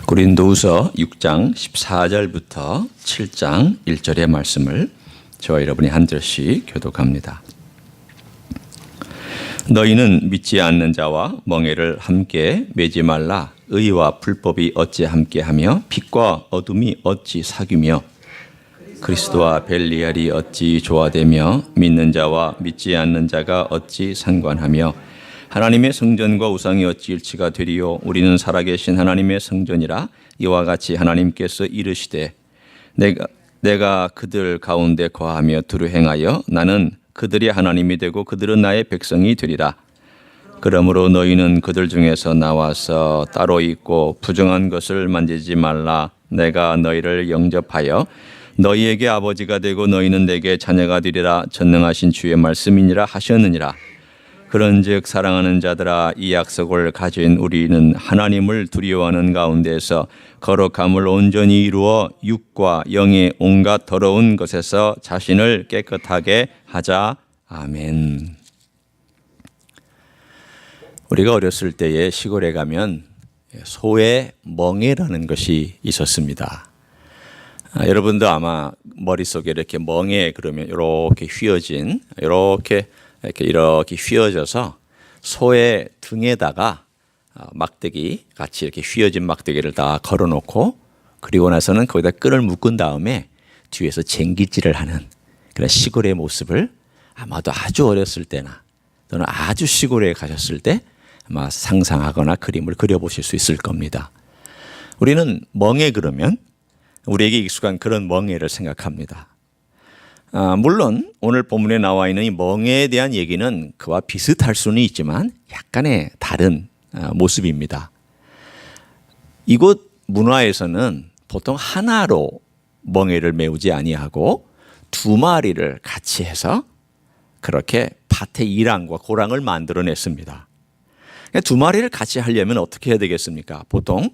고린도후서 6장 14절부터 7장 1절의 말씀을 저와 여러분이 한 절씩 교독합니다. 너희는 믿지 않는 자와 멍에를 함께 매지 말라. 의와 불법이 어찌 함께하며 빛과 어둠이 어찌 사귀며 그리스도와 벨리알이 어찌 조화되며 믿는 자와 믿지 않는 자가 어찌 상관하며 하나님의 성전과 우상이 어찌 일치가 되리요. 우리는 살아계신 하나님의 성전이라. 이와 같이 하나님께서 이르시되 내가 그들 가운데 거하며 두루 행하여 나는 그들이 하나님이 되고 그들은 나의 백성이 되리라. 그러므로 너희는 그들 중에서 나와서 따로 있고 부정한 것을 만지지 말라. 내가 너희를 영접하여 너희에게 아버지가 되고 너희는 내게 자녀가 되리라. 전능하신 주의 말씀이니라 하셨느니라. 그런즉 사랑하는 자들아, 이 약속을 가진 우리는 하나님을 두려워하는 가운데서 거룩함을 온전히 이루어 육과 영의 온갖 더러운 것에서 자신을 깨끗하게 하자. 아멘. 우리가 어렸을 때에 시골에 가면 소의 멍에라는 것이 있었습니다. 여러분도 아마 머릿속에 이렇게 멍에 그러면 이렇게 휘어진 이렇게 휘어져서 소의 등에다가 막대기 같이 이렇게 휘어진 막대기를 다 걸어놓고 그리고 나서는 거기다 끈을 묶은 다음에 뒤에서 쟁기질을 하는 그런 시골의 모습을 아마도 아주 어렸을 때나 또는 아주 시골에 가셨을 때 아마 상상하거나 그림을 그려보실 수 있을 겁니다. 우리는 멍에 그러면 우리에게 익숙한 그런 멍에를 생각합니다. 물론 오늘 본문에 나와 있는 이 멍에에 대한 얘기는 그와 비슷할 수는 있지만 약간의 다른 모습입니다. 이곳 문화에서는 보통 하나로 멍에를 메우지 아니하고 두 마리를 같이 해서 그렇게 밭의 이랑과 고랑을 만들어냈습니다. 두 마리를 같이 하려면 어떻게 해야 되겠습니까? 보통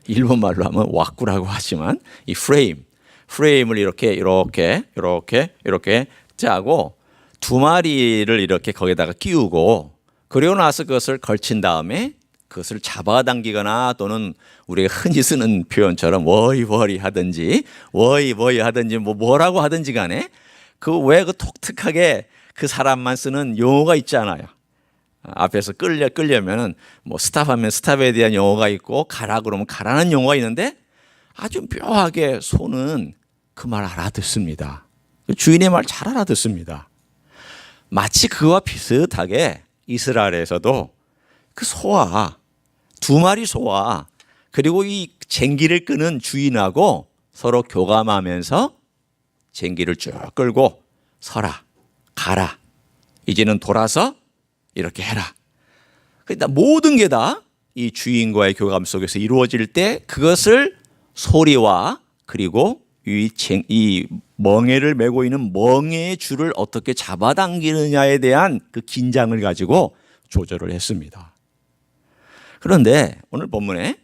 일본 말로 하면 왁구라고 하지만 이 프레임을 이렇게 짜고 두 마리를 이렇게 거기다가 끼우고 그리고 나서 그것을 걸친 다음에 그것을 잡아당기거나 또는 우리가 흔히 쓰는 표현처럼 워이 하든지 뭐라고 하든지 간에 그 왜 그 독특하게 그 사람만 쓰는 용어가 있지 않아요. 앞에서 끌려면은 뭐 스탑하면 스탑에 대한 용어가 있고 가라 그러면 가라는 용어가 있는데 아주 묘하게 소는 그 말 알아듣습니다. 주인의 말 잘 알아듣습니다. 마치 그와 비슷하게 이스라엘에서도 그 소와 두 마리 소와 그리고 이 쟁기를 끄는 주인하고 서로 교감하면서 쟁기를 쭉 끌고 서라, 가라, 이제는 돌아서 이렇게 해라. 그러니까 모든 게 다 이 주인과의 교감 속에서 이루어질 때 그것을 소리와 그리고 이 멍에를 메고 있는 멍에의 줄을 어떻게 잡아당기느냐에 대한 그 긴장을 가지고 조절을 했습니다. 그런데 오늘 본문에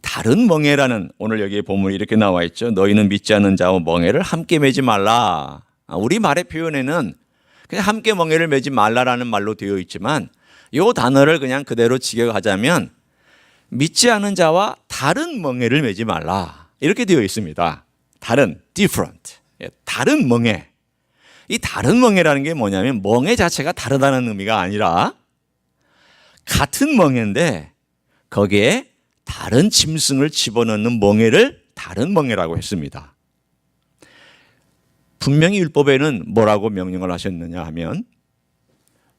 다른 멍에라는 오늘 여기 본문이 이렇게 나와 있죠. 너희는 믿지 않는 자와 멍에를 함께 매지 말라. 우리 말의 표현에는 그냥 함께 멍에를 매지 말라라는 말로 되어 있지만 이 단어를 그냥 그대로 직역하자면 믿지 않는 자와 다른 멍에를 매지 말라 이렇게 되어 있습니다. 다른, different, 다른 멍에. 이 다른 멍에라는 게 뭐냐면 멍에 자체가 다르다는 의미가 아니라 같은 멍에인데 거기에 다른 짐승을 집어넣는 멍에를 다른 멍에라고 했습니다. 분명히 율법에는 뭐라고 명령을 하셨느냐 하면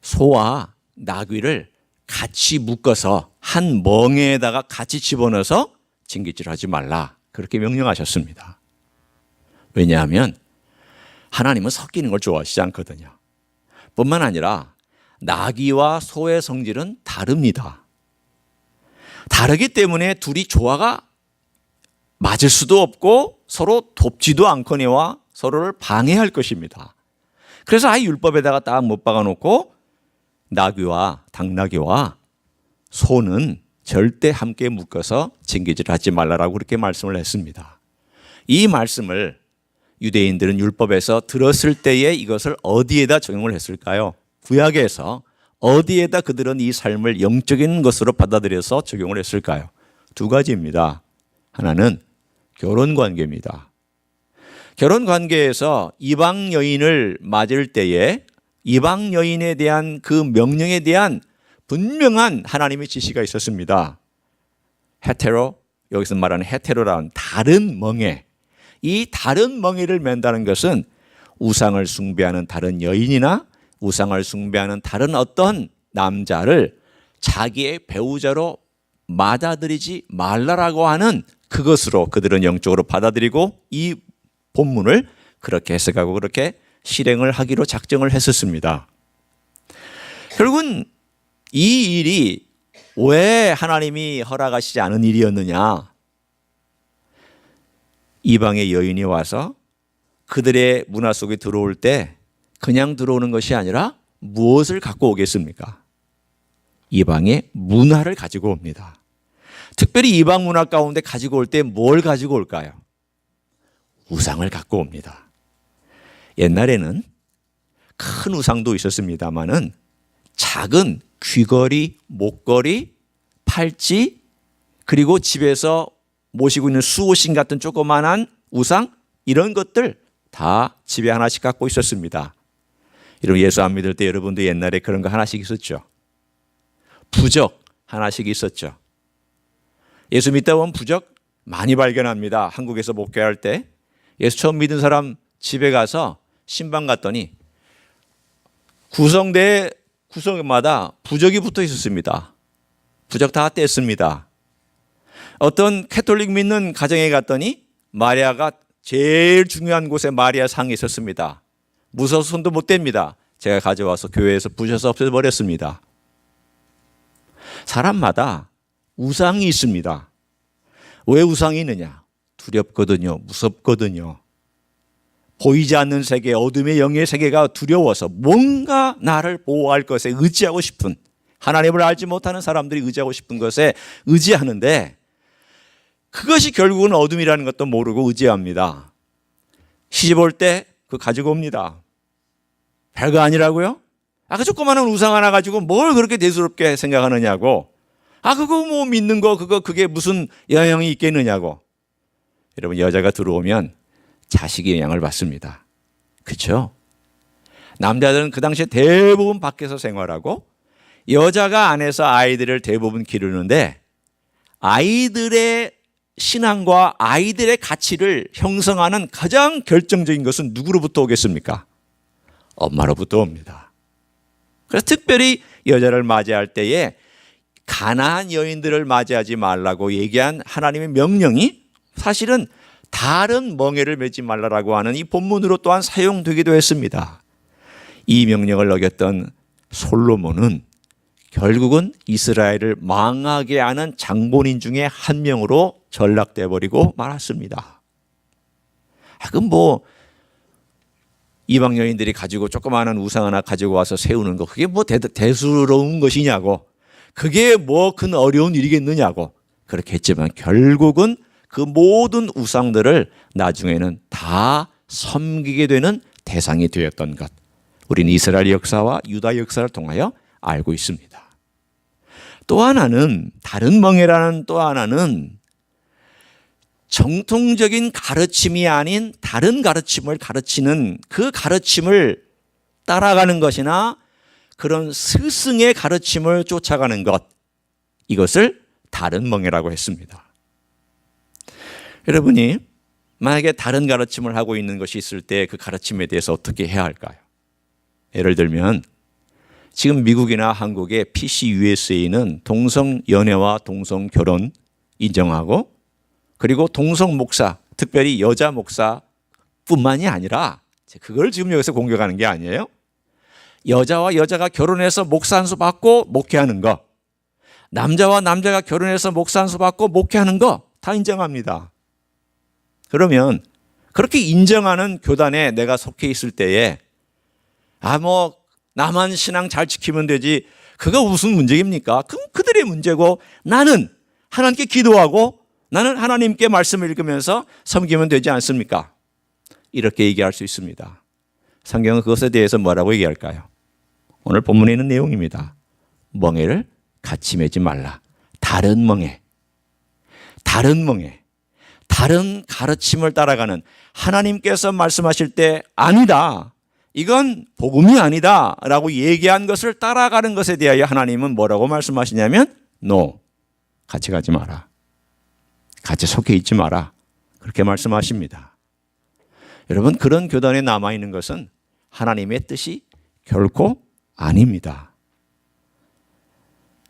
소와 나귀를 같이 묶어서 한 멍에에다가 같이 집어넣어서 징기질하지 말라 그렇게 명령하셨습니다. 왜냐하면 하나님은 섞이는 걸 좋아하시지 않거든요. 뿐만 아니라 나귀와 소의 성질은 다릅니다. 다르기 때문에 둘이 조화가 맞을 수도 없고 서로 돕지도 않거니와 서로를 방해할 것입니다. 그래서 아예 율법에다가 딱 못 박아놓고 당나귀와 소는 절대 함께 묶어서 징계질하지 말라라고 그렇게 말씀을 했습니다. 이 말씀을 유대인들은 율법에서 들었을 때에 이것을 어디에다 적용을 했을까요? 구약에서 어디에다 그들은 이 삶을 영적인 것으로 받아들여서 적용을 했을까요? 두 가지입니다. 하나는 결혼 관계입니다. 결혼 관계에서 이방 여인을 맞을 때에 이방 여인에 대한 그 명령에 대한 분명한 하나님의 지시가 있었습니다. 헤테로, 여기서 말하는 헤테로라는 다른 멍에, 이 다른 멍에를 맨다는 것은 우상을 숭배하는 다른 여인이나 우상을 숭배하는 다른 어떤 남자를 자기의 배우자로 맞아들이지 말라라고 하는 그것으로 그들은 영적으로 받아들이고 이 본문을 그렇게 해석하고 그렇게 실행을 하기로 작정을 했었습니다. 결국은 이 일이 왜 하나님이 허락하시지 않은 일이었느냐? 이방의 여인이 와서 그들의 문화 속에 들어올 때 그냥 들어오는 것이 아니라 무엇을 갖고 오겠습니까? 이방의 문화를 가지고 옵니다. 특별히 이방 문화 가운데 가지고 올 때 뭘 가지고 올까요? 우상을 갖고 옵니다. 옛날에는 큰 우상도 있었습니다만은 작은 귀걸이, 목걸이, 팔찌, 그리고 집에서 모시고 있는 수호신 같은 조그만한 우상, 이런 것들 다 집에 하나씩 갖고 있었습니다. 여러분, 예수 안 믿을 때 여러분도 옛날에 그런 거 하나씩 있었죠. 부적 하나씩 있었죠. 예수 믿다 보면 부적 많이 발견합니다. 한국에서 목회할 때 예수 처음 믿은 사람 집에 가서 신방 갔더니 구석마다 부적이 붙어 있었습니다. 부적 다 뗐습니다. 어떤 캐톨릭 믿는 가정에 갔더니 마리아가 제일 중요한 곳에 마리아 상이 있었습니다. 무서워서 손도 못 댑니다. 제가 가져와서 교회에서 부셔서 없애버렸습니다. 사람마다 우상이 있습니다. 왜 우상이 있느냐? 두렵거든요. 무섭거든요. 보이지 않는 세계, 어둠의 영의 세계가 두려워서 뭔가 나를 보호할 것에 의지하고 싶은, 하나님을 알지 못하는 사람들이 의지하고 싶은 것에 의지하는데 그것이 결국은 어둠이라는 것도 모르고 의지합니다. 시집 올 때 그거 가지고 옵니다. 별거 아니라고요? 그 조그마한 우상 하나 가지고 뭘 그렇게 대수롭게 생각하느냐고. 그거 뭐 믿는 거 그게 무슨 영향이 있겠느냐고. 여러분, 여자가 들어오면 자식의 영향을 받습니다. 그렇죠? 남자들은 그 당시에 대부분 밖에서 생활하고 여자가 안에서 아이들을 대부분 기르는데 아이들의 신앙과 아이들의 가치를 형성하는 가장 결정적인 것은 누구로부터 오겠습니까? 엄마로부터 옵니다. 그래서 특별히 여자를 맞이할 때에 가나안 여인들을 맞이하지 말라고 얘기한 하나님의 명령이 사실은 다른 멍에를 맺지 말라라고 하는 이 본문으로 또한 사용되기도 했습니다. 이 명령을 어겼던 솔로몬은 결국은 이스라엘을 망하게 하는 장본인 중에 한 명으로 전락돼 버리고 말았습니다. 그럼 뭐 이방 여인들이 가지고 조그마한 우상 하나 가지고 와서 세우는 거 그게 뭐 대수로운 것이냐고, 그게 뭐 큰 어려운 일이겠느냐고 그렇게 했지만 결국은 그 모든 우상들을 나중에는 다 섬기게 되는 대상이 되었던 것, 우리는 이스라엘 역사와 유다 역사를 통하여 알고 있습니다. 또 하나는, 다른 멍에라는 또 하나는 정통적인 가르침이 아닌 다른 가르침을 가르치는, 그 가르침을 따라가는 것이나 그런 스승의 가르침을 쫓아가는 것, 이것을 다른 멍에라고 했습니다. 여러분이 만약에 다른 가르침을 하고 있는 것이 있을 때 그 가르침에 대해서 어떻게 해야 할까요? 예를 들면 지금 미국이나 한국의 PCUSA는 동성 연애와 동성 결혼 인정하고, 그리고 동성 목사, 특별히 여자 목사뿐만이 아니라, 그걸 지금 여기서 공격하는 게 아니에요. 여자와 여자가 결혼해서 목사 안수 받고 목회하는 거, 남자와 남자가 결혼해서 목사 안수 받고 목회하는 거 다 인정합니다. 그러면 그렇게 인정하는 교단에 내가 속해 있을 때에 뭐 나만 신앙 잘 지키면 되지, 그거 무슨 문제입니까? 그럼 그들의 문제고 나는 하나님께 기도하고 나는 하나님께 말씀을 읽으면서 섬기면 되지 않습니까? 이렇게 얘기할 수 있습니다. 성경은 그것에 대해서 뭐라고 얘기할까요? 오늘 본문에 있는 내용입니다. 멍에를 같이 매지 말라. 다른 멍에. 다른 멍에. 다른 가르침을 따라가는, 하나님께서 말씀하실 때 아니다, 이건 복음이 아니다 라고 얘기한 것을 따라가는 것에 대하여 하나님은 뭐라고 말씀하시냐면 No, 같이 가지 마라, 같이 속해 있지 마라, 그렇게 말씀하십니다. 여러분, 그런 교단에 남아있는 것은 하나님의 뜻이 결코 아닙니다.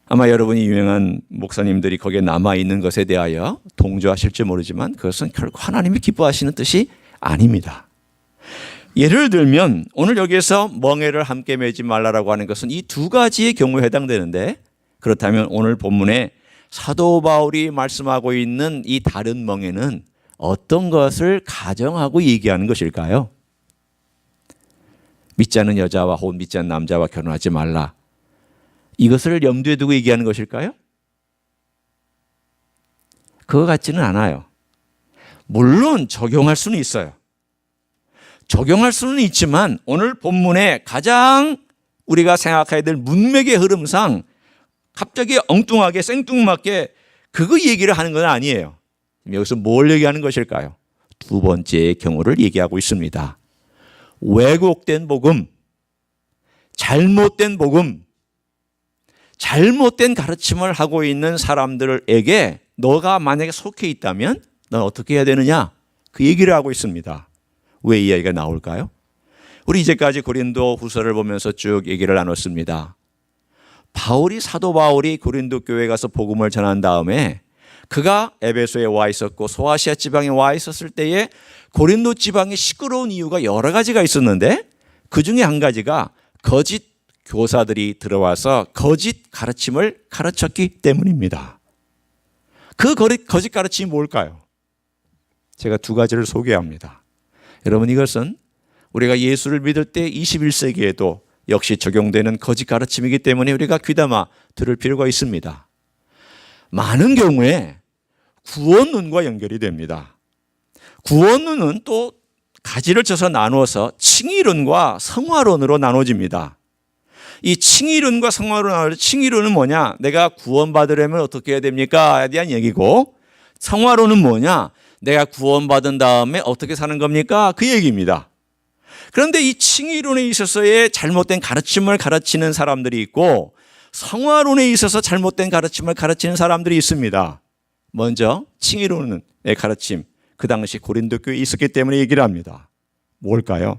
아마 여러분이 유명한 목사님들이 거기에 남아있는 것에 대하여 동조하실지 모르지만 그것은 결코 하나님이 기뻐하시는 뜻이 아닙니다. 예를 들면 오늘 여기에서 멍에를 함께 매지 말라라고 하는 것은 이 두 가지의 경우에 해당되는데, 그렇다면 오늘 본문에 사도 바울이 말씀하고 있는 이 다른 멍에는 어떤 것을 가정하고 얘기하는 것일까요? 믿지 않는 여자와 혹은 믿지 않는 남자와 결혼하지 말라, 이것을 염두에 두고 얘기하는 것일까요? 그거 같지는 않아요. 물론 적용할 수는 있어요. 적용할 수는 있지만 오늘 본문에 가장 우리가 생각해야 될 문맥의 흐름상 갑자기 엉뚱하게 생뚱맞게 그거 얘기를 하는 건 아니에요. 여기서 뭘 얘기하는 것일까요? 두 번째의 경우를 얘기하고 있습니다. 왜곡된 복음, 잘못된 복음, 잘못된 가르침을 하고 있는 사람들에게 너가 만약에 속해 있다면 넌 어떻게 해야 되느냐, 그 얘기를 하고 있습니다. 왜 이 이야기가 나올까요? 우리 이제까지 고린도 후서를 보면서 쭉 얘기를 나눴습니다. 사도 바울이 고린도 교회에 가서 복음을 전한 다음에 그가 에베소에 와 있었고 소아시아 지방에 와 있었을 때에 고린도 지방이 시끄러운 이유가 여러 가지가 있었는데 그 중에 한 가지가 거짓 교사들이 들어와서 거짓 가르침을 가르쳤기 때문입니다. 그 거짓 가르침이 뭘까요? 제가 두 가지를 소개합니다. 여러분, 이것은 우리가 예수를 믿을 때 21세기에도 역시 적용되는 거짓 가르침이기 때문에 우리가 귀담아 들을 필요가 있습니다. 많은 경우에 구원론과 연결이 됩니다. 구원론은 또 가지를 쳐서 나누어서 칭의론과 성화론으로 나눠집니다. 이 칭의론과 성화론, 칭의론은 뭐냐? 내가 구원받으려면 어떻게 해야 됩니까?에 대한 얘기고, 성화론은 뭐냐? 내가 구원받은 다음에 어떻게 사는 겁니까? 그 얘기입니다. 그런데 이 칭의론에 있어서의 잘못된 가르침을 가르치는 사람들이 있고 성화론에 있어서 잘못된 가르침을 가르치는 사람들이 있습니다. 먼저 칭의론의 가르침, 그 당시 고린도 교회에 있었기 때문에 얘기를 합니다. 뭘까요?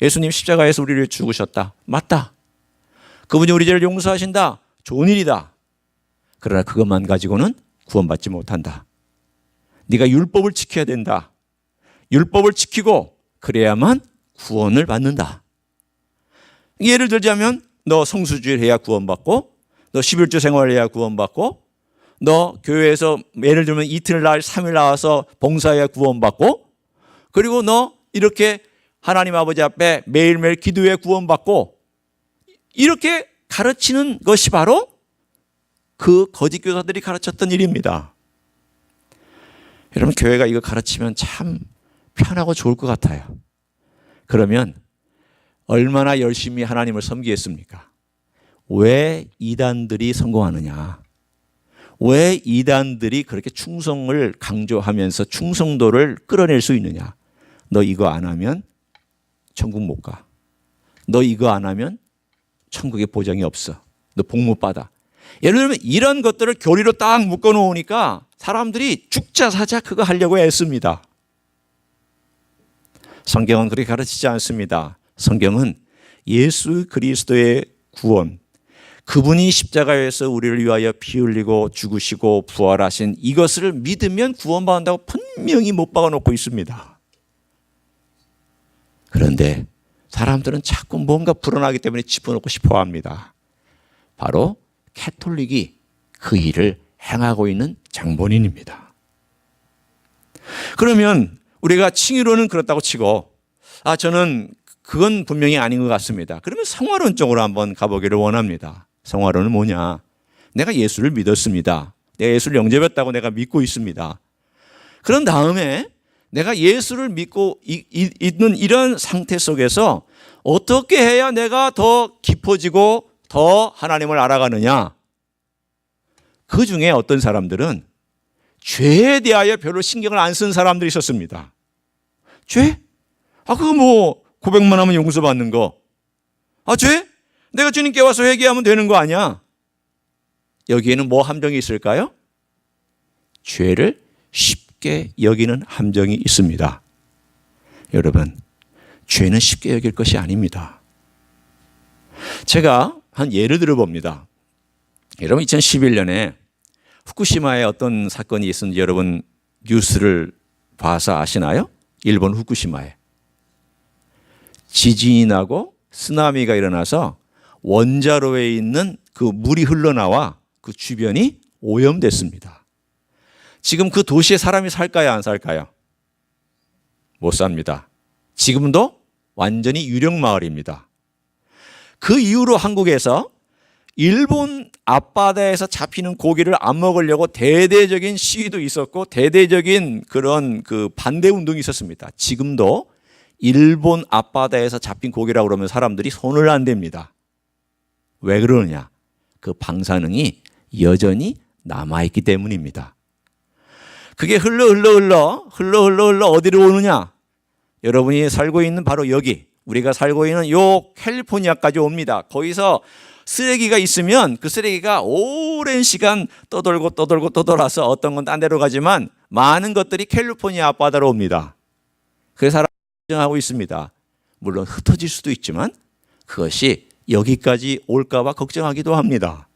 예수님 십자가에서 우리를 죽으셨다. 맞다. 그분이 우리 죄를 용서하신다. 좋은 일이다. 그러나 그것만 가지고는 구원받지 못한다. 네가 율법을 지켜야 된다. 율법을 지키고 그래야만 구원을 받는다. 예를 들자면 너 성수주일 해야 구원받고, 너 11조 생활해야 구원받고, 너 교회에서 예를 들면 이틀날 3일 나와서 봉사해야 구원받고, 그리고 너 이렇게 하나님 아버지 앞에 매일매일 기도해 구원받고, 이렇게 가르치는 것이 바로 그 거짓 교사들이 가르쳤던 일입니다. 여러분, 교회가 이거 가르치면 참 편하고 좋을 것 같아요. 그러면 얼마나 열심히 하나님을 섬기겠습니까? 왜 이단들이 성공하느냐? 왜 이단들이 그렇게 충성을 강조하면서 충성도를 끌어낼 수 있느냐? 너 이거 안 하면 천국 못 가. 너 이거 안 하면 천국에 보장이 없어. 너 복 못 받아. 예를 들면 이런 것들을 교리로 딱 묶어 놓으니까 사람들이 죽자 사자 그거 하려고 애씁니다. 성경은 그렇게 가르치지 않습니다. 성경은 예수 그리스도의 구원, 그분이 십자가에서 우리를 위하여 피 흘리고 죽으시고 부활하신 이것을 믿으면 구원받는다고 분명히 못 박아놓고 있습니다. 그런데 사람들은 자꾸 뭔가 불어나기 때문에 짚어놓고 싶어합니다. 바로 캐톨릭이 그 일을 행하고 있는 장본인입니다. 그러면 우리가 칭의론은 그렇다고 치고 저는 그건 분명히 아닌 것 같습니다. 그러면 성화론 쪽으로 한번 가보기를 원합니다. 성화론은 뭐냐? 내가 예수를 믿었습니다. 내가 예수를 영접했다고 내가 믿고 있습니다. 그런 다음에 내가 예수를 믿고 있는 이런 상태 속에서 어떻게 해야 내가 더 깊어지고 더 하나님을 알아가느냐? 그 중에 어떤 사람들은 죄에 대하여 별로 신경을 안 쓴 사람들이 있었습니다. 죄? 그거 뭐 고백만 하면 용서받는 거. 죄? 내가 주님께 와서 회개하면 되는 거 아니야? 여기에는 뭐 함정이 있을까요? 죄를 쉽게 여기는 함정이 있습니다. 여러분, 죄는 쉽게 여길 것이 아닙니다. 제가 한 예를 들어 봅니다. 여러분, 2011년에 후쿠시마에 어떤 사건이 있었는지 여러분 뉴스를 봐서 아시나요? 일본 후쿠시마에 지진이 나고 쓰나미가 일어나서 원자로에 있는 그 물이 흘러나와 그 주변이 오염됐습니다. 지금 그 도시에 사람이 살까요, 안 살까요? 못 삽니다. 지금도 완전히 유령 마을입니다. 그 이후로 한국에서 일본 앞바다에서 잡히는 고기를 안 먹으려고 대대적인 시위도 있었고 대대적인 그런 그 반대 운동이 있었습니다. 지금도 일본 앞바다에서 잡힌 고기라고 그러면 사람들이 손을 안 댑니다. 왜 그러느냐? 그 방사능이 여전히 남아있기 때문입니다. 그게 흘러 어디로 오느냐? 여러분이 살고 있는 바로 여기, 우리가 살고 있는 요 캘리포니아까지 옵니다. 거기서 쓰레기가 있으면 그 쓰레기가 오랜 시간 떠돌아서 어떤 건 딴 데로 가지만 많은 것들이 캘리포니아 앞바다로 옵니다. 그래서 사람들이 걱정하고 있습니다. 물론 흩어질 수도 있지만 그것이 여기까지 올까 봐 걱정하기도 합니다.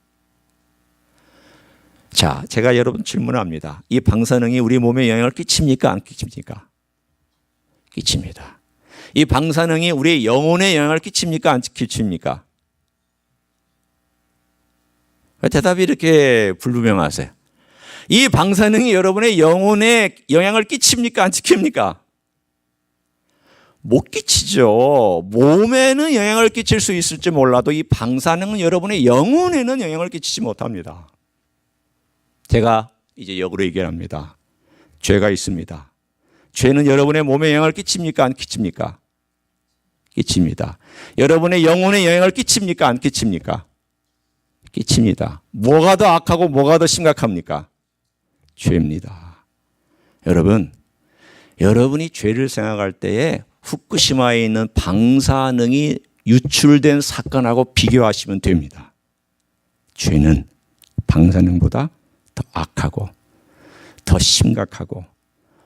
자, 제가 여러분 질문합니다. 이 방사능이 우리 몸에 영향을 끼칩니까? 안 끼칩니까? 끼칩니다. 이 방사능이 우리 영혼에 영향을 끼칩니까? 안 끼칩니까? 대답이 이렇게 불분명하세요. 이 방사능이 여러분의 영혼에 영향을 끼칩니까? 안 끼칩니까? 못 끼치죠. 몸에는 영향을 끼칠 수 있을지 몰라도 이 방사능은 여러분의 영혼에는 영향을 끼치지 못합니다. 제가 이제 역으로 얘기합니다. 죄가 있습니다. 죄는 여러분의 몸에 영향을 끼칩니까? 안 끼칩니까? 끼칩니다. 여러분의 영혼에 영향을 끼칩니까? 안 끼칩니까? 끼칩니다. 뭐가 더 악하고 뭐가 더 심각합니까? 죄입니다. 여러분이 죄를 생각할 때에 후쿠시마에 있는 방사능이 유출된 사건하고 비교하시면 됩니다. 죄는 방사능보다 더 악하고 더 심각하고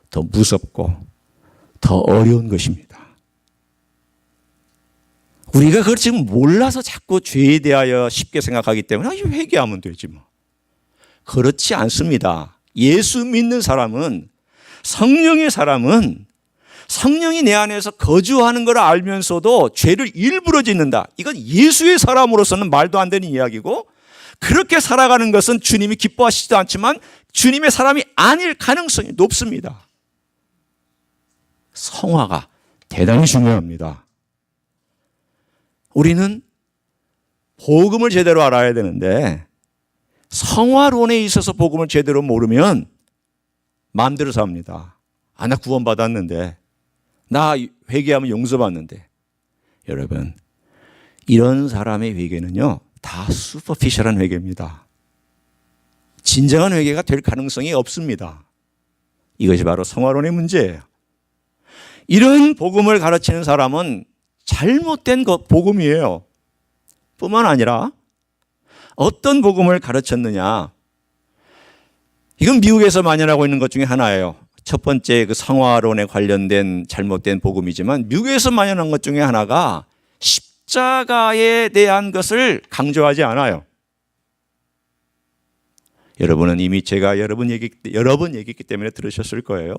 더 무섭고 더 어려운 것입니다. 우리가 그걸 지금 몰라서 자꾸 죄에 대하여 쉽게 생각하기 때문에 회개하면 되지 뭐. 그렇지 않습니다. 예수 믿는 사람은 성령의 사람은 성령이 내 안에서 거주하는 걸 알면서도 죄를 일부러 짓는다. 이건 예수의 사람으로서는 말도 안 되는 이야기고 그렇게 살아가는 것은 주님이 기뻐하시지도 않지만 주님의 사람이 아닐 가능성이 높습니다. 성화가 대단히 중요합니다. 우리는 복음을 제대로 알아야 되는데 성화론에 있어서 복음을 제대로 모르면 마음대로 삽니다. 나 구원받았는데 나 회개하면 용서받는데 여러분 이런 사람의 회개는요 다 슈퍼피셜한 회개입니다. 진정한 회개가 될 가능성이 없습니다. 이것이 바로 성화론의 문제예요. 이런 복음을 가르치는 사람은 잘못된 복음이에요. 뿐만 아니라 어떤 복음을 가르쳤느냐. 이건 미국에서 만연하고 있는 것 중에 하나예요. 첫 번째 그 성화론에 관련된 잘못된 복음이지만 미국에서 만연한 것 중에 하나가 십자가에 대한 것을 강조하지 않아요. 여러분은 이미 제가 여러 번 얘기했기 때문에 들으셨을 거예요.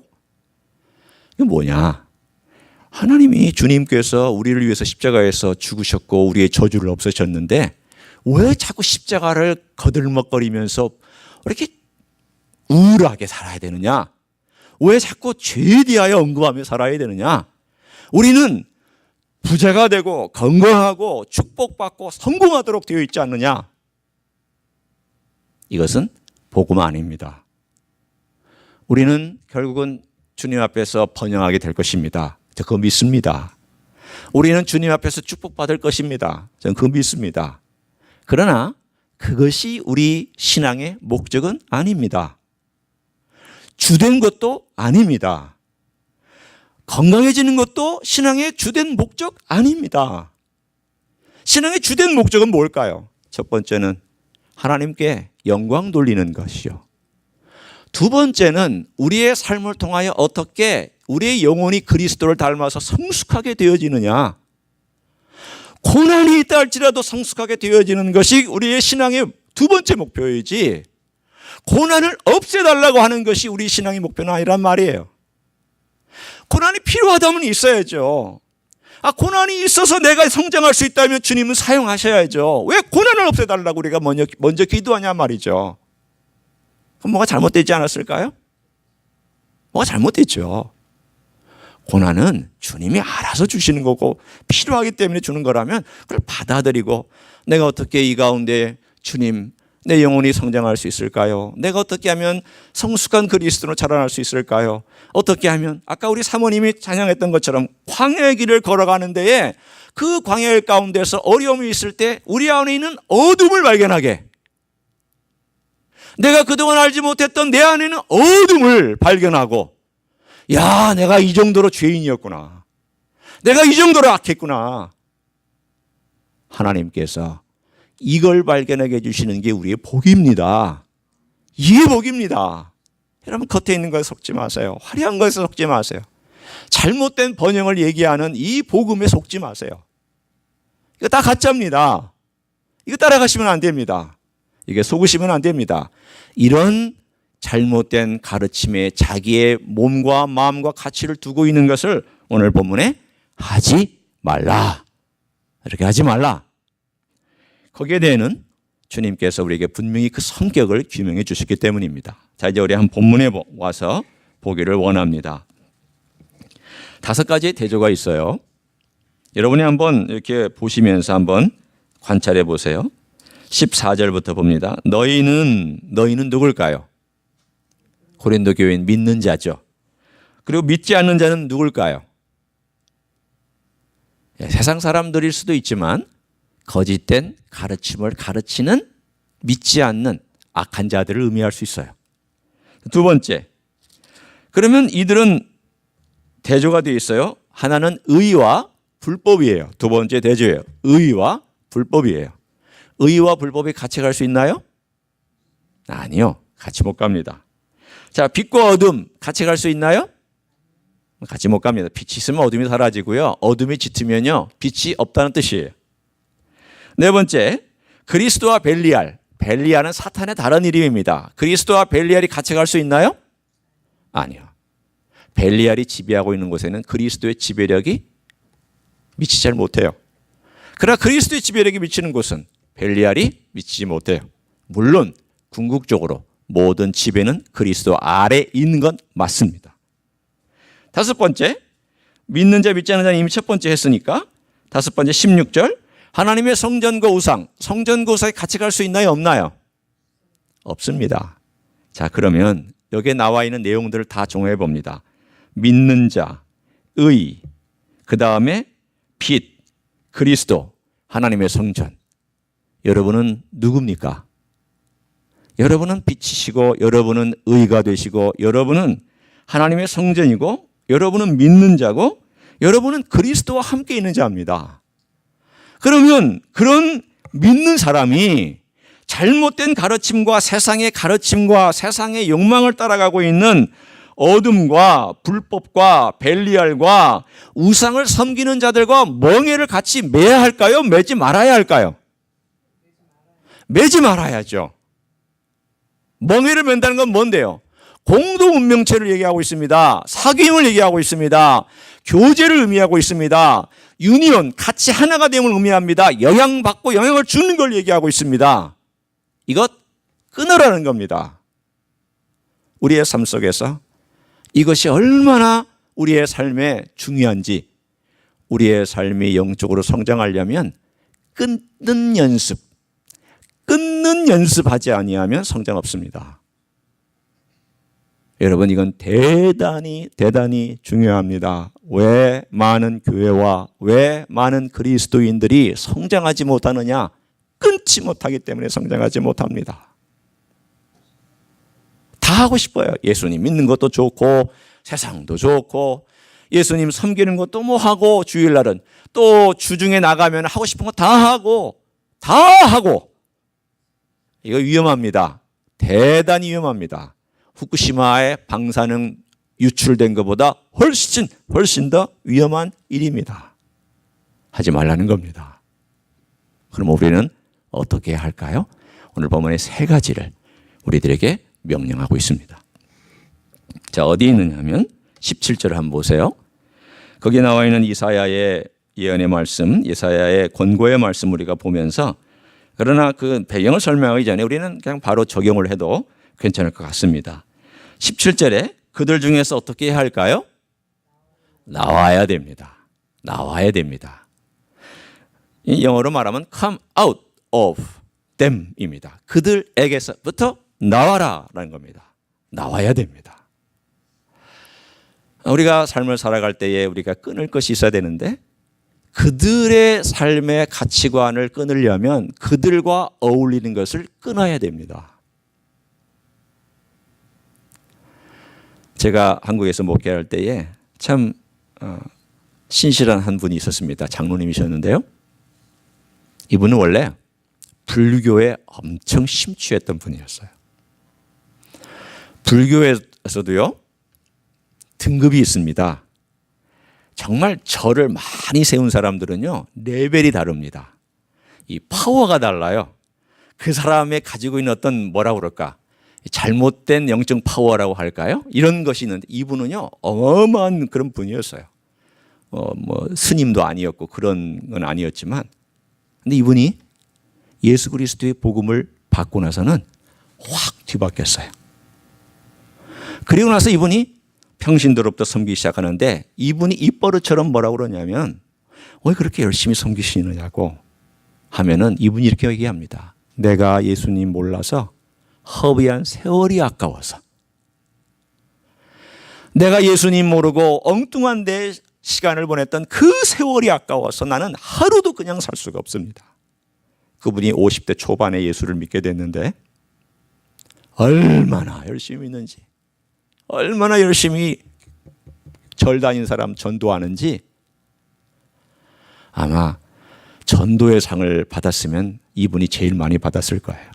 이게 뭐냐? 하나님이 주님께서 우리를 위해서 십자가에서 죽으셨고 우리의 저주를 없애셨는데 왜 자꾸 십자가를 거들먹거리면서 이렇게 우울하게 살아야 되느냐? 왜 자꾸 죄에 대하여 언급하며 살아야 되느냐? 우리는 부자가 되고 건강하고 축복받고 성공하도록 되어 있지 않느냐? 이것은 복음 아닙니다. 우리는 결국은 주님 앞에서 번영하게 될 것입니다. 저 그거 믿습니다. 우리는 주님 앞에서 축복받을 것입니다. 저는 그거 믿습니다. 그러나 그것이 우리 신앙의 목적은 아닙니다. 주된 것도 아닙니다. 건강해지는 것도 신앙의 주된 목적 아닙니다. 신앙의 주된 목적은 뭘까요? 첫 번째는 하나님께 영광 돌리는 것이요. 두 번째는 우리의 삶을 통하여 어떻게 우리의 영혼이 그리스도를 닮아서 성숙하게 되어지느냐. 고난이 있다 할지라도 성숙하게 되어지는 것이 우리의 신앙의 두 번째 목표이지, 고난을 없애달라고 하는 것이 우리 신앙의 목표는 아니란 말이에요. 고난이 필요하다면 있어야죠. 고난이 있어서 내가 성장할 수 있다면 주님은 사용하셔야죠. 왜 고난을 없애달라고 우리가 먼저 기도하냐 말이죠. 그럼 뭐가 잘못되지 않았을까요? 뭐가 잘못됐죠. 고난은 주님이 알아서 주시는 거고 필요하기 때문에 주는 거라면 그걸 받아들이고, 내가 어떻게 이 가운데 주님, 내 영혼이 성장할 수 있을까요? 내가 어떻게 하면 성숙한 그리스도로 자라날 수 있을까요? 어떻게 하면, 아까 우리 사모님이 찬양했던 것처럼 광야의 길을 걸어가는 데에 그 광야의 가운데서 어려움이 있을 때 우리 안에 있는 어둠을 발견하게, 내가 그동안 알지 못했던 내 안에 있는 어둠을 발견하고, 야, 내가 이 정도로 죄인이었구나, 내가 이 정도로 악했구나. 하나님께서 이걸 발견하게 해주시는 게 우리의 복입니다. 이게 복입니다. 여러분, 겉에 있는 것에 속지 마세요. 화려한 것에 속지 마세요. 잘못된 번영을 얘기하는 이 복음에 속지 마세요. 이거 다 가짜입니다. 이거 따라가시면 안 됩니다. 이게 속으시면 안 됩니다. 이런 잘못된 가르침에 자기의 몸과 마음과 가치를 두고 있는 것을 오늘 본문에 하지 말라. 이렇게 하지 말라. 거기에 대해는 주님께서 우리에게 분명히 그 성격을 규명해 주셨기 때문입니다. 자, 이제 우리 한 본문에 와서 보기를 원합니다. 5가지의 대조가 있어요. 여러분이 한번 이렇게 보시면서 한번 관찰해 보세요. 14절부터 봅니다. 너희는 누굴까요? 고린도 교회인 믿는 자죠. 그리고 믿지 않는 자는 누굴까요? 세상 사람들일 수도 있지만 거짓된 가르침을 가르치는 믿지 않는 악한 자들을 의미할 수 있어요. 두 번째, 그러면 이들은 대조가 되어 있어요. 하나는 의와 불법이에요. 두 번째 대조예요. 의와 불법이에요. 의와 불법이 같이 갈 수 있나요? 아니요. 같이 못 갑니다. 자, 빛과 어둠 같이 갈 수 있나요? 같이 못 갑니다. 빛이 있으면 어둠이 사라지고요. 어둠이 짙으면요, 빛이 없다는 뜻이에요. 네 번째, 그리스도와 벨리알. 벨리알은 사탄의 다른 이름입니다. 그리스도와 벨리알이 같이 갈 수 있나요? 아니요. 벨리알이 지배하고 있는 곳에는 그리스도의 지배력이 미치지 잘 못해요. 그러나 그리스도의 지배력이 미치는 곳은 벨리알이 미치지 못해요. 물론 궁극적으로 모든 지배는 그리스도 아래에 있는 건 맞습니다. 5번째, 믿는 자 믿지 않는 자는 이미 첫 번째 했으니까 5번째 16절, 하나님의 성전과 우상, 성전과 우상이 같이 갈 수 있나요? 없나요? 없습니다. 자, 그러면 여기에 나와 있는 내용들을 다 종합해 봅니다. 믿는 자, 의, 그 다음에 빛, 그리스도, 하나님의 성전. 여러분은 누굽니까? 여러분은 빛이시고, 여러분은 의가 되시고, 여러분은 하나님의 성전이고, 여러분은 믿는 자고, 여러분은 그리스도와 함께 있는 자입니다. 그러면 그런 믿는 사람이 잘못된 가르침과 세상의 가르침과 세상의 욕망을 따라가고 있는 어둠과 불법과 벨리알과 우상을 섬기는 자들과 멍에를 같이 매야 할까요? 매지 말아야 할까요? 매지 말아야죠. 멍에를 맨다는 건 뭔데요? 공동 운명체를 얘기하고 있습니다. 사귐을 얘기하고 있습니다. 교제를 의미하고 있습니다. 유니온, 같이 하나가 됨을 의미합니다. 영향받고 영향을 주는 걸 얘기하고 있습니다. 이것 끊으라는 겁니다. 우리의 삶 속에서 이것이 얼마나 우리의 삶에 중요한지, 우리의 삶이 영적으로 성장하려면 끊는 연습하지 아니하면 성장 없습니다. 여러분, 이건 대단히 중요합니다. 왜 많은 교회와 왜 많은 그리스도인들이 성장하지 못하느냐? 끊지 못하기 때문에 성장하지 못합니다. 다 하고 싶어요. 예수님 믿는 것도 좋고 세상도 좋고 예수님 섬기는 것도 뭐 하고 주일날은 또 주중에 나가면 하고 싶은 거 다 하고 이거 위험합니다. 대단히 위험합니다. 후쿠시마의 방사능 유출된 것보다 훨씬 더 위험한 일입니다. 하지 말라는 겁니다. 그럼 우리는 어떻게 해야 할까요? 오늘 본문의 세 가지를 우리들에게 명령하고 있습니다. 자, 어디 있느냐면 17절을 한번 보세요. 거기에 나와 있는 이사야의 예언의 말씀, 이사야의 권고의 말씀 우리가 보면서 그러나 그 배경을 설명하기 전에 우리는 그냥 바로 적용을 해도 괜찮을 것 같습니다. 17절에 그들 중에서 어떻게 해야 할까요? 나와야 됩니다. 나와야 됩니다. 이 영어로 말하면 come out of them입니다. 그들에게서부터 나와라라는 겁니다. 나와야 됩니다. 우리가 삶을 살아갈 때에 우리가 끊을 것이 있어야 되는데 그들의 삶의 가치관을 끊으려면 그들과 어울리는 것을 끊어야 됩니다. 제가 한국에서 목회할 때에 참 신실한 한 분이 있었습니다. 장로님이셨는데요. 이분은 원래 불교에 엄청 심취했던 분이었어요. 불교에서도요, 등급이 있습니다. 정말 절을 많이 세운 사람들은요, 레벨이 다릅니다. 이 파워가 달라요. 그 사람의 가지고 있는 어떤 뭐라고 그럴까? 잘못된 영적 파워라고 할까요? 이런 것이 있는데 이분은요, 어마어마한 그런 분이었어요. 뭐 스님도 아니었고 그런 건 아니었지만, 근데 이분이 예수 그리스도의 복음을 받고 나서는 확 뒤바뀌었어요. 그리고 나서 이분이 평신도로부터 섬기기 시작하는데 이분이 입버릇처럼 뭐라고 그러냐면 왜 그렇게 열심히 섬기시느냐고 하면은 이분이 이렇게 얘기합니다. 내가 예수님 몰라서 허비한 세월이 아까워서, 내가 예수님 모르고 엉뚱한 내 시간을 보냈던 그 세월이 아까워서 나는 하루도 그냥 살 수가 없습니다. 그분이 50대 초반에 예수를 믿게 됐는데 얼마나 열심히 믿는지, 얼마나 열심히 절 다닌 사람 전도하는지, 아마 전도의 상을 받았으면 이분이 제일 많이 받았을 거예요.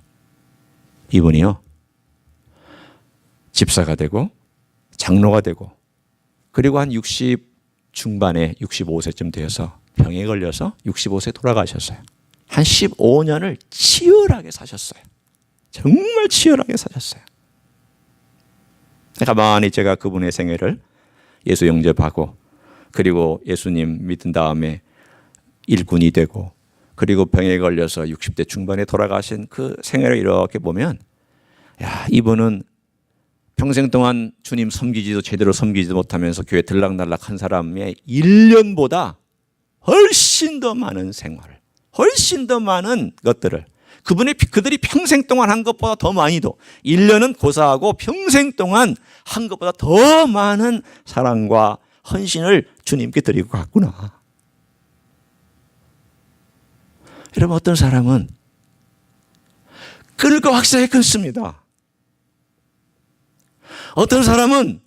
이분이요, 집사가 되고 장로가 되고 그리고 한 60 중반에 65세쯤 되어서 병에 걸려서 65세 돌아가셨어요. 한 15년을 치열하게 사셨어요. 정말 치열하게 사셨어요. 가만히 제가 그분의 생애를 예수 영접하고 그리고 예수님 믿은 다음에 일꾼이 되고 그리고 병에 걸려서 60대 중반에 돌아가신 그 생애를 이렇게 보면, 야, 이분은 평생 동안 주님 섬기지도 제대로 섬기지도 못하면서 교회 들락날락 한 사람의 1년보다 훨씬 더 많은 생활을, 훨씬 더 많은 것들을 그들이 평생 동안 한 것보다 더 많이도, 1년은 고사하고 평생 동안 한 것보다 더 많은 사랑과 헌신을 주님께 드리고 갔구나. 여러분, 어떤 사람은 끊을 거 확실하게 끊습니다. 어떤 사람은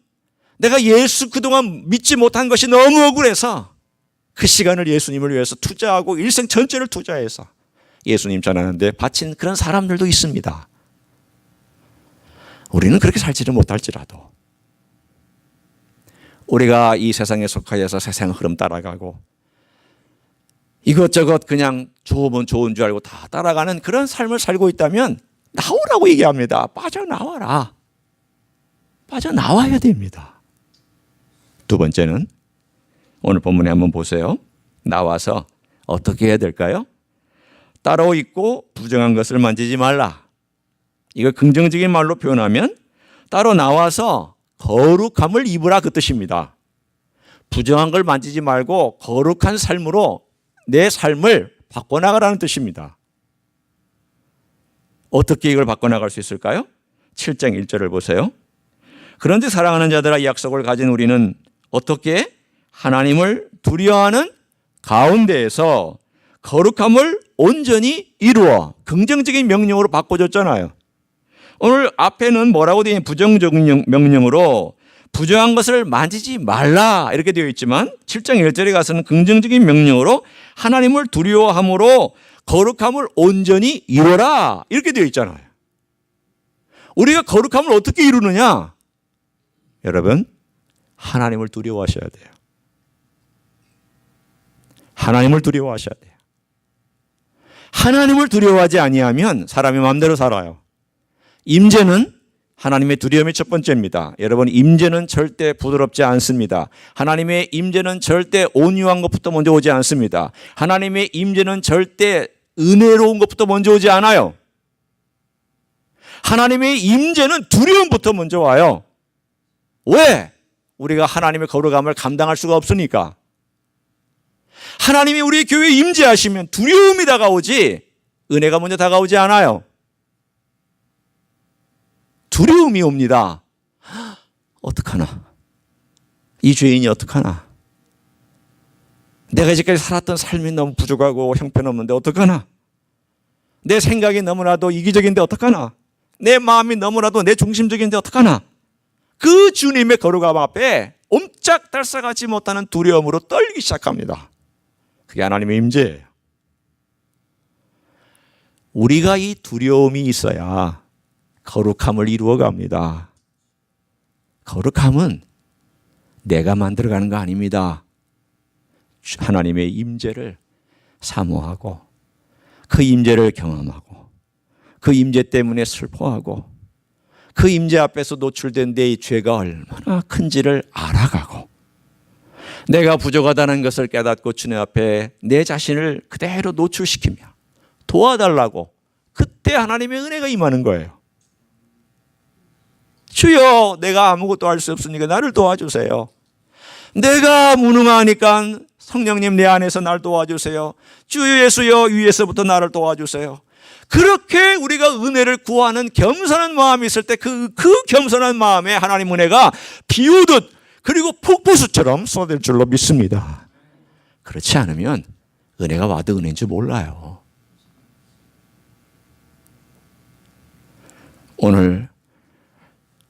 내가 예수 그동안 믿지 못한 것이 너무 억울해서 그 시간을 예수님을 위해서 투자하고 일생 전체를 투자해서 예수님 전하는데 바친 그런 사람들도 있습니다. 우리는 그렇게 살지를 못할지라도 우리가 이 세상에 속하여서 세상 흐름 따라가고 이것저것 그냥 좋으면 좋은 줄 알고 다 따라가는 그런 삶을 살고 있다면 나오라고 얘기합니다. 빠져나와라. 빠져나와야 됩니다. 두 번째는 오늘 본문에 한번 보세요. 나와서 어떻게 해야 될까요? 따로 있고 부정한 것을 만지지 말라. 이걸 긍정적인 말로 표현하면 따로 나와서 거룩함을 입으라, 그 뜻입니다. 부정한 걸 만지지 말고 거룩한 삶으로 내 삶을 바꿔나가라는 뜻입니다. 어떻게 이걸 바꿔나갈 수 있을까요? 7장 1절을 보세요. 그런데 사랑하는 자들아, 이 약속을 가진 우리는 어떻게 하나님을 두려워하는 가운데에서 거룩함을 온전히 이루어, 긍정적인 명령으로 바꿔줬잖아요. 오늘 앞에는 뭐라고 되어 있냐? 부정적 명령으로 부정한 것을 만지지 말라 이렇게 되어 있지만 7장 1절에 가서는 긍정적인 명령으로 하나님을 두려워함으로 거룩함을 온전히 이루라 이렇게 되어 있잖아요. 우리가 거룩함을 어떻게 이루느냐? 여러분, 하나님을 두려워하셔야 돼요. 하나님을 두려워하셔야 돼요. 하나님을 두려워하지 아니하면 사람이 마음대로 살아요. 임재는 하나님의 두려움의 첫 번째입니다. 여러분, 임재는 절대 부드럽지 않습니다. 하나님의 임재는 절대 온유한 것부터 먼저 오지 않습니다. 하나님의 임재는 절대 은혜로운 것부터 먼저 오지 않아요. 하나님의 임재는 두려움부터 먼저 와요. 왜? 우리가 하나님의 거룩함을 감당할 수가 없으니까. 하나님이 우리 교회에 임재하시면 두려움이 다가오지 은혜가 먼저 다가오지 않아요. 두려움이 옵니다. 어떡하나? 이 죄인이 어떡하나? 내가 이제까지 살았던 삶이 너무 부족하고 형편없는데 어떡하나? 내 생각이 너무나도 이기적인데 어떡하나? 내 마음이 너무나도 내 중심적인데 어떡하나? 그 주님의 거룩함 앞에 옴짝달싹하지 못하는 두려움으로 떨기 시작합니다. 그게 하나님의 임재예요. 우리가 이 두려움이 있어야 거룩함을 이루어갑니다. 거룩함은 내가 만들어가는 거 아닙니다. 하나님의 임재를 사모하고 그 임재를 경험하고 그 임재 때문에 슬퍼하고 그 임재 앞에서 노출된 내 죄가 얼마나 큰지를 알아가고 내가 부족하다는 것을 깨닫고 주님 앞에 내 자신을 그대로 노출시키며 도와달라고 그때 하나님의 은혜가 임하는 거예요. 주여, 내가 아무것도 할 수 없으니까 나를 도와주세요. 내가 무능하니까 성령님 내 안에서 날 도와주세요. 주 예수여, 위에서부터 나를 도와주세요. 그렇게 우리가 은혜를 구하는 겸손한 마음이 있을 때 그 겸손한 마음에 하나님 은혜가 비 오듯 그리고 폭포수처럼 쏟아질 줄로 믿습니다. 그렇지 않으면 은혜가 와도 은혜인 줄 몰라요. 오늘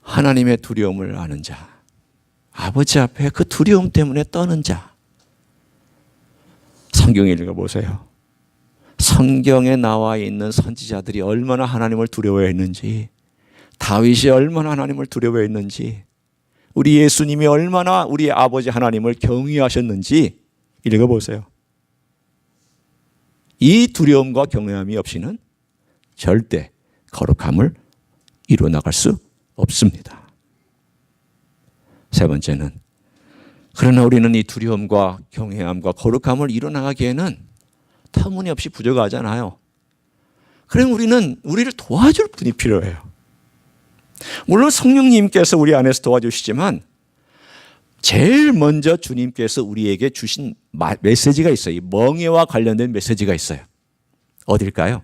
하나님의 두려움을 아는 자, 아버지 앞에 그 두려움 때문에 떠는 자, 성경 읽어보세요. 성경에 나와 있는 선지자들이 얼마나 하나님을 두려워했는지, 다윗이 얼마나 하나님을 두려워했는지, 우리 예수님이 얼마나 우리 아버지 하나님을 경외하셨는지 읽어보세요. 이 두려움과 경외함이 없이는 절대 거룩함을 이루어나갈 수 없습니다. 세 번째는, 그러나 우리는 이 두려움과 경외함과 거룩함을 이루어나가기에는 터무니없이 부족하잖아요. 그럼 우리를 도와줄 분이 필요해요. 물론 성령님께서 우리 안에서 도와주시지만 제일 먼저 주님께서 우리에게 주신 메시지가 있어요. 이 멍에와 관련된 메시지가 있어요. 어딜까요?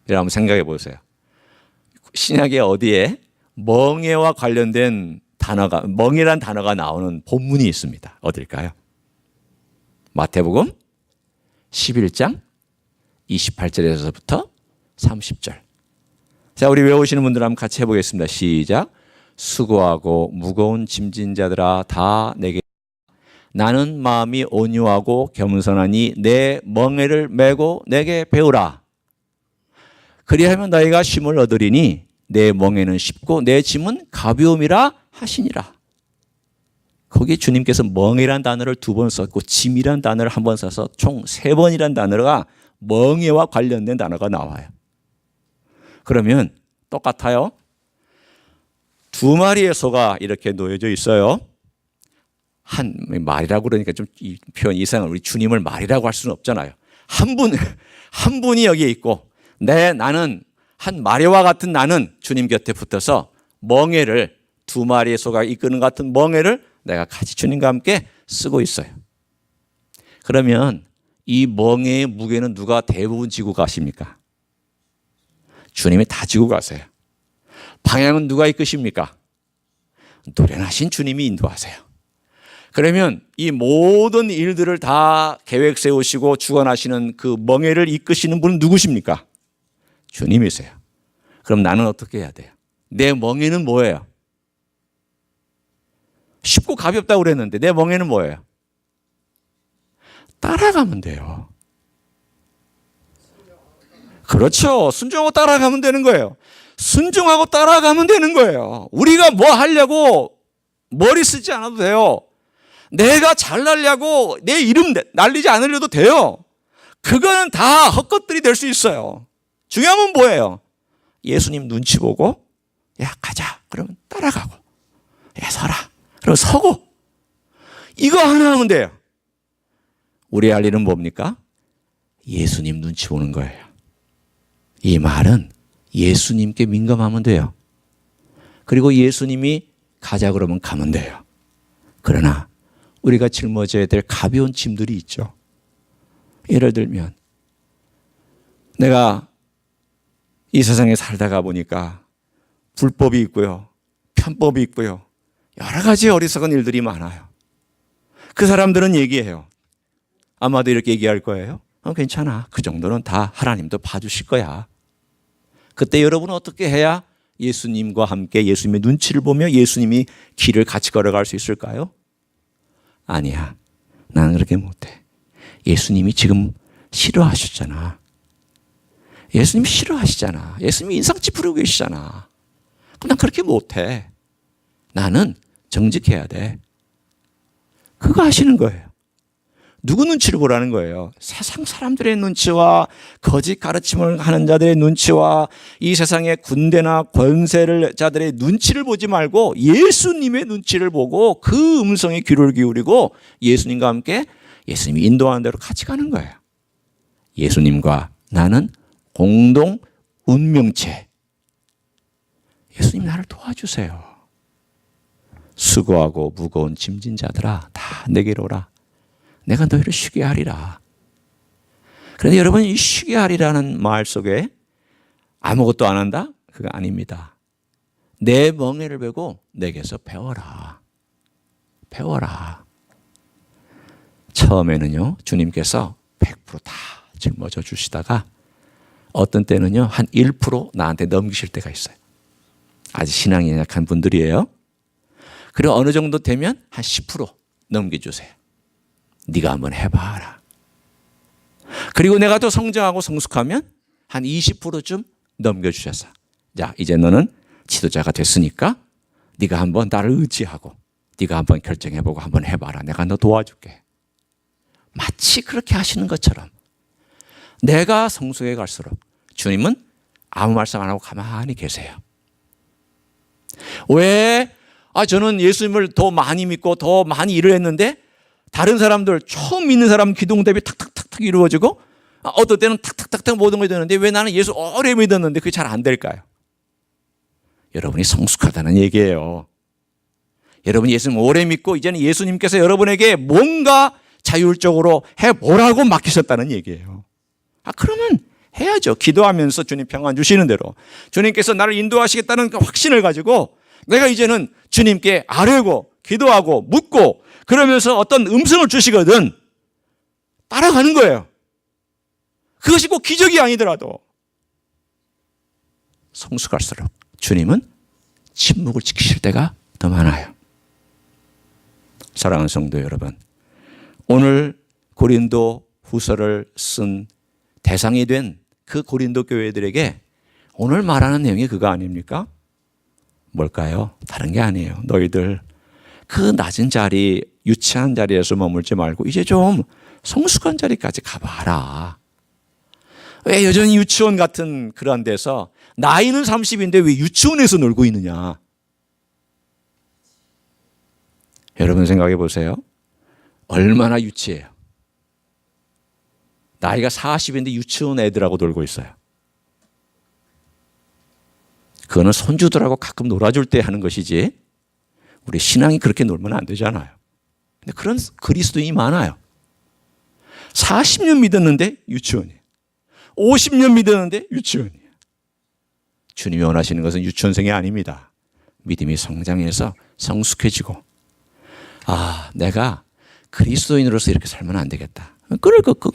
여러분 생각해 보세요. 신약에 어디에 멍에와 관련된 단어가, 멍이란 단어가 나오는 본문이 있습니다. 어딜까요? 마태복음 11장 28절에서부터 30절. 자, 우리 외우시는 분들 한번 같이 해보겠습니다. 시작. 수고하고 무거운 짐진 자들아 다 내게 나는 마음이 온유하고 겸손하니 내 멍에를 메고 내게 배우라. 그리하면 너희가 쉼을 얻으리니 내 멍에는 쉽고 내 짐은 가벼움이라 하시니라. 거기 주님께서 멍에란 단어를 2번 썼고 짐이란 단어를 1번 써서 총 3번이란 단어가 멍에와 관련된 단어가 나와요. 그러면 똑같아요. 2마리의 소가 이렇게 놓여져 있어요. 한 말이라고 그러니까 좀 이 표현 이상은 우리 주님을 말이라고 할 수는 없잖아요. 한 분이 여기에 있고 나는 한 마리와 같은 나는 주님 곁에 붙어서 멍에를 2마리의 소가 이끄는 같은 멍에를 내가 같이 주님과 함께 쓰고 있어요. 그러면 이 멍에의 무게는 누가 대부분 지고 가십니까? 주님이 다 지고 가세요. 방향은 누가 이끄십니까? 노련하신 주님이 인도하세요. 그러면 이 모든 일들을 다 계획 세우시고 주관하시는 그 멍에를 이끄시는 분은 누구십니까? 주님이세요. 그럼 나는 어떻게 해야 돼요? 내 멍에는 뭐예요? 쉽고 가볍다고 그랬는데 내 멍에는 뭐예요? 따라가면 돼요. 그렇죠. 순종하고 따라가면 되는 거예요. 순종하고 따라가면 되는 거예요. 우리가 뭐 하려고 머리 쓰지 않아도 돼요. 내가 잘나려고 내 이름 날리지 않으려도 돼요. 그거는 다 헛것들이 될 수 있어요. 중요한 건 뭐예요? 예수님 눈치 보고 야 가자 그러면 따라가고 야 서라 그러면 서고 이거 하나 하면 돼요. 우리 할 일은 뭡니까? 예수님 눈치 보는 거예요. 이 말은 예수님께 민감하면 돼요. 그리고 예수님이 가자 그러면 가면 돼요. 그러나 우리가 짊어져야 될 가벼운 짐들이 있죠. 예를 들면 내가 이 세상에 살다가 보니까 불법이 있고요. 편법이 있고요. 여러 가지 어리석은 일들이 많아요. 그 사람들은 얘기해요. 아마도 이렇게 얘기할 거예요. 괜찮아. 그 정도는 다 하나님도 봐주실 거야. 그때 여러분은 어떻게 해야 예수님과 함께 예수님의 눈치를 보며 예수님이 길을 같이 걸어갈 수 있을까요? 아니야. 나는 그렇게 못해. 예수님이 지금 싫어하셨잖아. 예수님이 싫어하시잖아. 예수님이 인상 찌푸리고 계시잖아. 그럼 난 그렇게 못해. 나는 정직해야 돼. 그거 하시는 거예요. 누구 눈치를 보라는 거예요? 세상 사람들의 눈치와 거짓 가르침을 하는 자들의 눈치와 이 세상의 군대나 권세를 자들의 눈치를 보지 말고 예수님의 눈치를 보고 그 음성에 귀를 기울이고 예수님과 함께 예수님이 인도하는 대로 같이 가는 거예요. 예수님과 나는 공동 운명체. 예수님 나를 도와주세요. 수고하고 무거운 짐진 자들아 다 내게로 오라. 내가 너희를 쉬게 하리라. 그런데 여러분 이 쉬게 하리라는 말 속에 아무것도 안 한다? 그거 아닙니다. 내 멍에를 베고 내게서 배워라. 배워라. 처음에는요 주님께서 100% 다 짊어져 주시다가 어떤 때는요 한 1% 나한테 넘기실 때가 있어요. 아직 신앙이 약한 분들이에요. 그리고 어느 정도 되면 한 10% 넘겨주세요. 네가 한번 해봐라. 그리고 내가 또 성장하고 성숙하면 한 20%쯤 넘겨주셔서 자 이제 너는 지도자가 됐으니까 네가 한번 나를 의지하고 네가 한번 결정해보고 한번 해봐라. 내가 너 도와줄게. 마치 그렇게 하시는 것처럼 내가 성숙해 갈수록 주님은 아무 말씀 안 하고 가만히 계세요. 왜? 저는 예수님을 더 많이 믿고 더 많이 일을 했는데 다른 사람들 처음 믿는 사람 기도응답이 탁탁탁탁 이루어지고 어떤 때는 탁탁탁탁 모든 걸 되는데 왜 나는 예수 오래 믿었는데 그게 잘 안 될까요? 여러분이 성숙하다는 얘기예요. 여러분 예수님 오래 믿고 이제는 예수님께서 여러분에게 뭔가 자율적으로 해보라고 맡기셨다는 얘기예요. 그러면 해야죠. 기도하면서 주님 평안 주시는 대로 주님께서 나를 인도하시겠다는 그 확신을 가지고 내가 이제는 주님께 아뢰고 기도하고 묻고 그러면서 어떤 음성을 주시거든 따라가는 거예요. 그것이 꼭 기적이 아니더라도 성숙할수록 주님은 침묵을 지키실 때가 더 많아요. 사랑하는 성도 여러분, 오늘 고린도 후서를 쓴 대상이 된 그 고린도 교회들에게 오늘 말하는 내용이 그거 아닙니까? 뭘까요? 다른 게 아니에요. 너희들 그 낮은 자리, 유치한 자리에서 머물지 말고 이제 좀 성숙한 자리까지 가봐라. 왜 여전히 유치원 같은 그런 데서 나이는 30인데 왜 유치원에서 놀고 있느냐? 여러분 생각해 보세요. 얼마나 유치해요. 나이가 40인데 유치원 애들하고 놀고 있어요. 그거는 손주들하고 가끔 놀아줄 때 하는 것이지 우리 신앙이 그렇게 놀면 안 되잖아요. 근데 그런 그리스도인이 많아요. 40년 믿었는데 유치원이에요. 50년 믿었는데 유치원이에요. 주님이 원하시는 것은 유치원생이 아닙니다. 믿음이 성장해서 성숙해지고 내가 그리스도인으로서 이렇게 살면 안 되겠다. 끈을 끊고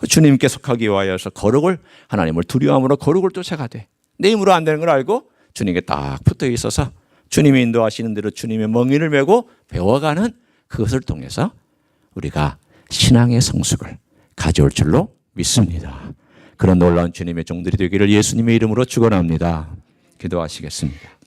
주님께 속하기 위하여서 거룩을 하나님을 두려워함으로 거룩을 쫓아가되 내 힘으로 안 되는 걸 알고 주님께 딱 붙어 있어서 주님이 인도하시는 대로 주님의 멍에를 메고 배워가는 그것을 통해서 우리가 신앙의 성숙을 가져올 줄로 믿습니다. 그런 놀라운 주님의 종들이 되기를 예수님의 이름으로 축원합니다. 기도하시겠습니다.